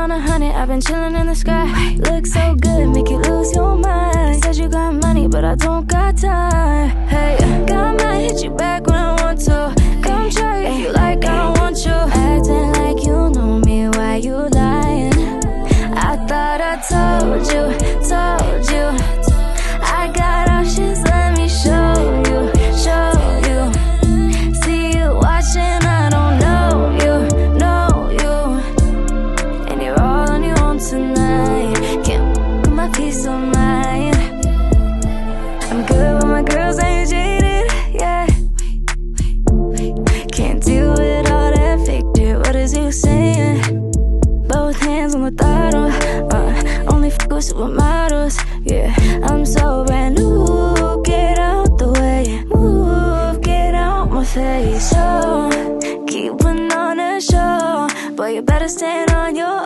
on 100, I've been chilling in the sky. Look so good, make you lose your mind. Said you got money, but I don't got time. Hey, God might hit you back when I want to. Come try if you like, I don't want you. Acting like you know me, why you lying? I thought I told you. I got options, let me show you. See you watching, I don't know you. And you're all on your own tonight. Can't with my peace of mind. I'm good with my girls, I ain't jaded, yeah. Can't deal with all that fake shit, what is you saying? Both hands on the throttle, only f*** with supermodels, yeah. I'm so brand new, get out the way. Move, get out my face, so keep putting on a show. Boy, you better stand on your